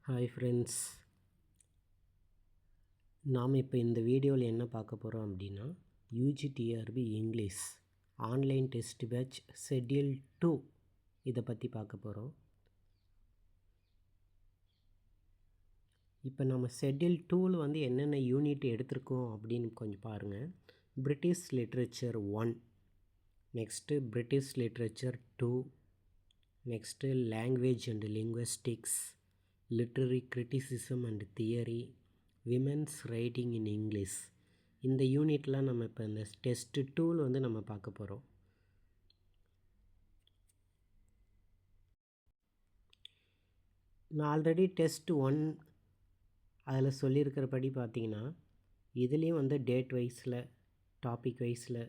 Hi friends, நாம் இப்போ இந்த வீடியோவில் என்ன பார்க்க போகிறோம் அப்படின்னா UG TRB English online test batch schedule 2 இதை பற்றி பார்க்க போகிறோம். இப்போ நம்ம ஷெட்யூல் 2ல் வந்து என்னென்ன யூனிட் எடுத்திருக்கோம் அப்படின்னு கொஞ்சம் பாருங்கள். British literature 1, next British literature 2, next language and linguistics, literary criticism and theory, women's writing in English. இந்த யூனிட்லாம் நம்ம இப்போ இந்த டெஸ்ட்டு 2ல் வந்து நம்ம பார்க்க போகிறோம். நான் ஆல்ரெடி டெஸ்ட் 1 அதில் சொல்லியிருக்கிறபடி பார்த்தீங்கன்னா இதுலேயும் வந்து டேட் வைஸில் டாபிக் வைஸில்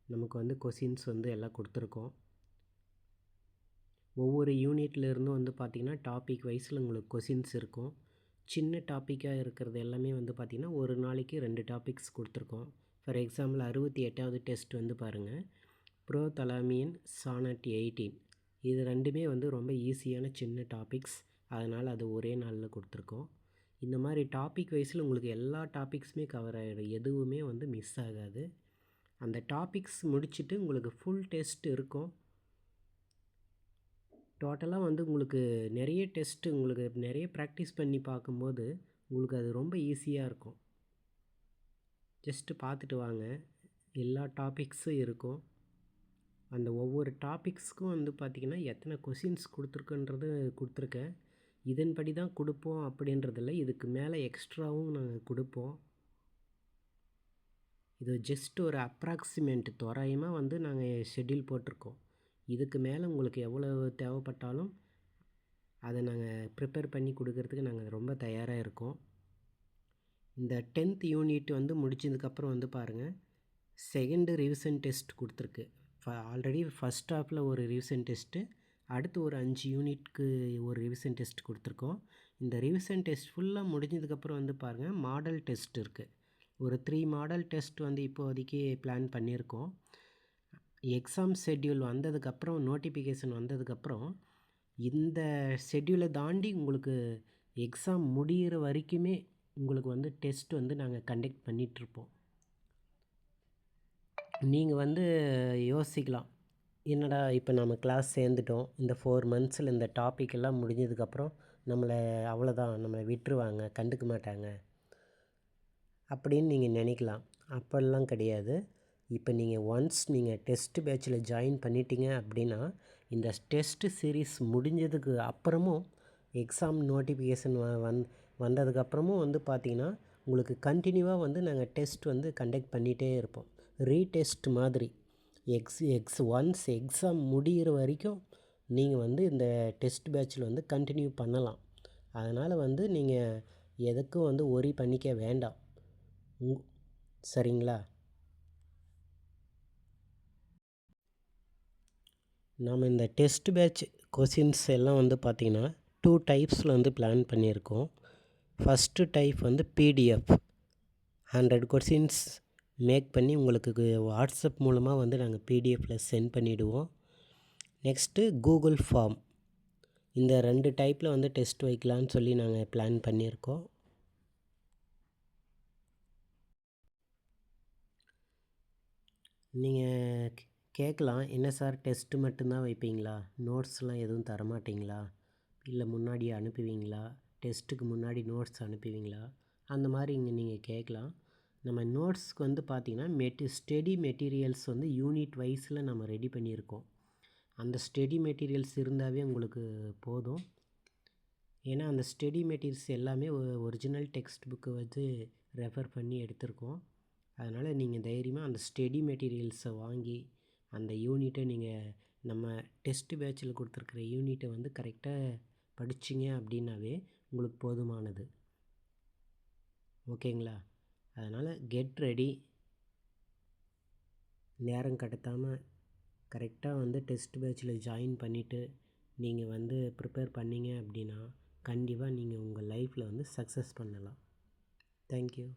நமக்கு வந்து கொஷின்ஸ் வந்து எல்லாம் கொடுத்துருக்கோம். ஒவ்வொரு யூனிட்லேருந்தும் வந்து பார்த்திங்கன்னா டாபிக் வைஸில் உங்களுக்கு கொஷின்ஸ் இருக்கும். சின்ன டாப்பிக்காக இருக்கிறது எல்லாமே வந்து பார்த்திங்கன்னா ஒரு நாளைக்கு 2 டாபிக்ஸ் கொடுத்துருக்கோம். ஃபார் எக்ஸாம்பிள் 68வது டெஸ்ட் வந்து பாருங்கள், ப்ரோதலாமியன் சானட் 18. இது ரெண்டுமே வந்து ரொம்ப ஈஸியான சின்ன டாபிக்ஸ், அதனால் அது ஒரே நாளில் கொடுத்துருக்கோம். இந்த மாதிரி டாபிக் வைஸில் உங்களுக்கு எல்லா டாபிக்ஸுமே கவர் ஆகிடும், எதுவுமே வந்து மிஸ் ஆகாது. அந்த டாபிக்ஸ் முடிச்சுட்டு உங்களுக்கு ஃபுல் டெஸ்ட் இருக்கும். டோட்டலாக வந்து உங்களுக்கு நிறைய டெஸ்ட்டு உங்களுக்கு நிறைய ப்ராக்டிஸ் பண்ணி பார்க்கும்போது உங்களுக்கு அது ரொம்ப ஈஸியாக இருக்கும். ஜஸ்ட்டு பார்த்துட்டு வாங்க, எல்லா டாபிக்ஸும் இருக்கும். அந்த ஒவ்வொரு டாபிக்ஸ்க்கும் வந்து பார்த்திங்கன்னா எத்தனை கொஷின்ஸ் கொடுத்துருக்குன்றது கொடுத்துருக்கேன். இதன்படி தான் கொடுப்போம் அப்படின்றதில்ல, இதுக்கு மேலே எக்ஸ்ட்ராவும் நாங்கள் கொடுப்போம். இது ஜஸ்ட் ஒரு அப்ராக்சிமேட் தோராயமாக வந்து நாங்கள் ஷெட்யூல் போட்டிருக்கோம். இதுக்கு மேலே உங்களுக்கு எவ்வளோ தேவைப்பட்டாலும் அதை நாங்கள் ப்ரிப்பேர் பண்ணி கொடுக்கறதுக்கு நாங்கள் ரொம்ப தயாராக இருக்கோம். இந்த 10th யூனிட் வந்து முடிச்சதுக்கப்புறம் வந்து பாருங்கள், செகண்டு ரிவிஷன் டெஸ்ட் கொடுத்துருக்கு. ஆல்ரெடி ஃபஸ்ட் ஹாஃபில் ஒரு ரிவிஷன் டெஸ்ட்டு, அடுத்து ஒரு 5 யூனிட்க்கு ஒரு ரிவிஷன் டெஸ்ட் கொடுத்துருக்கோம். இந்த ரிவிஷன் டெஸ்ட் ஃபுல்லாக முடிஞ்சதுக்கப்புறம் வந்து பாருங்கள், மாடல் டெஸ்ட் இருக்குது. ஒரு 3 மாடல் டெஸ்ட் வந்து இப்போதைக்கு பிளான் பண்ணியிருக்கோம். எக்ஸாம் ஷெட்யூல் வந்ததுக்கப்புறம், நோட்டிஃபிகேஷன் வந்ததுக்கப்புறம் இந்த ஷெட்யூலை தாண்டி உங்களுக்கு எக்ஸாம் முடிகிற வரைக்குமே உங்களுக்கு வந்து டெஸ்ட் வந்து நாங்கள் கண்டக்ட் பண்ணிகிட்ருப்போம். நீங்கள் வந்து யோசிக்கலாம், என்னடா இப்போ நம்ம கிளாஸ் சேர்ந்துட்டோம், இந்த 4 monthஸில் இந்த டாபிக் எல்லாம் முடிஞ்சதுக்கப்புறம் நம்மளை அவ்வளோதான், நம்மளை விட்டுருவாங்க, கண்டுக்க மாட்டாங்க அப்படின்னு நீங்கள் நினைக்கலாம். அப்படிலாம் கிடையாது. இப்போ நீங்கள் ஒன்ஸ் நீங்கள் டெஸ்ட் பேட்சில் ஜாயின் பண்ணிட்டீங்க அப்படின்னா, இந்த டெஸ்ட்டு சீரீஸ் முடிஞ்சதுக்கு அப்புறமும் எக்ஸாம் நோட்டிஃபிகேஷன் வந்ததுக்கப்புறமும் வந்து பார்த்திங்கன்னா உங்களுக்கு கண்டினியூவாக வந்து நாங்கள் டெஸ்ட் வந்து கண்டக்ட் பண்ணிகிட்டே இருப்போம். ரீடெஸ்ட் மாதிரி ஒன்ஸ் எக்ஸாம் முடிகிற வரைக்கும் நீங்கள் வந்து இந்த டெஸ்ட் பேட்சில் வந்து கண்டினியூ பண்ணலாம். அதனால் வந்து நீங்கள் எதுக்கும் வந்து ஒரி பண்ணிக்க வேண்டாம், சரிங்களா? நாம் இந்த டெஸ்ட் பேட்ச் கொஷின்ஸ் எல்லாம் வந்து பார்த்திங்கன்னா 2 டைப்ஸில் வந்து பிளான் பண்ணியிருக்கோம். ஃபஸ்ட்டு டைப் வந்து பிடிஎஃப் 100 கொஷின்ஸ் மேக் பண்ணி உங்களுக்கு வாட்ஸ்அப் மூலமாக வந்து நாங்கள் பிடிஎஃப்பில் சென்ட் பண்ணிவிடுவோம். Next Google form. இந்த 2 டைப்பில் வந்து டெஸ்ட் வைக்கலான்னு சொல்லி நாங்கள் பிளான் பண்ணியிருக்கோம். நீங்கள் கேட்கலாம், என்ன சார் டெஸ்ட்டு மட்டும்தான் வைப்பீங்களா, நோட்ஸ்லாம் எதுவும் தரமாட்டிங்களா, இல்லை முன்னாடியே அனுப்புவீங்களா, டெஸ்ட்டுக்கு முன்னாடி நோட்ஸ் அனுப்புவீங்களா, அந்த மாதிரி இங்கே நீங்கள் கேட்கலாம். நம்ம நோட்ஸ்க்கு வந்து பார்த்திங்கன்னா ஸ்டடி மெட்டீரியல்ஸ் வந்து யூனிட் வைஸில் நம்ம ரெடி பண்ணியிருக்கோம். அந்த ஸ்டடி மெட்டீரியல்ஸ் இருந்தாவே உங்களுக்கு போதும். ஏன்னா அந்த ஸ்டடி மெட்டீரியல்ஸ் எல்லாமே ஒரிஜினல் டெக்ஸ்ட் புக்கை வந்து ரெஃபர் பண்ணி எடுத்திருக்கோம். அதனால் நீங்கள் தைரியமாக அந்த ஸ்டடி மெட்டீரியல்ஸை வாங்கி அந்த யூனிட்டை நீங்கள் நம்ம டெஸ்ட் பேட்சில் கொடுத்துருக்குற யூனிட்டை வந்து கரெக்டாக படிச்சிங்க அப்படின்னாவே உங்களுக்கு போதுமானது. ஓகேங்களா? அதனால் கெட் ரெடி, நேரம் கடத்தாமல் கரெக்டாக வந்து டெஸ்ட் பேட்சில் ஜாயின் பண்ணிவிட்டு நீங்கள் வந்து ப்ரிப்பேர் பண்ணிங்க அப்படின்னா கண்டிப்பாக நீங்கள் உங்கள் லைஃப்பில் வந்து சக்ஸஸ் பண்ணலாம். தேங்க்யூ.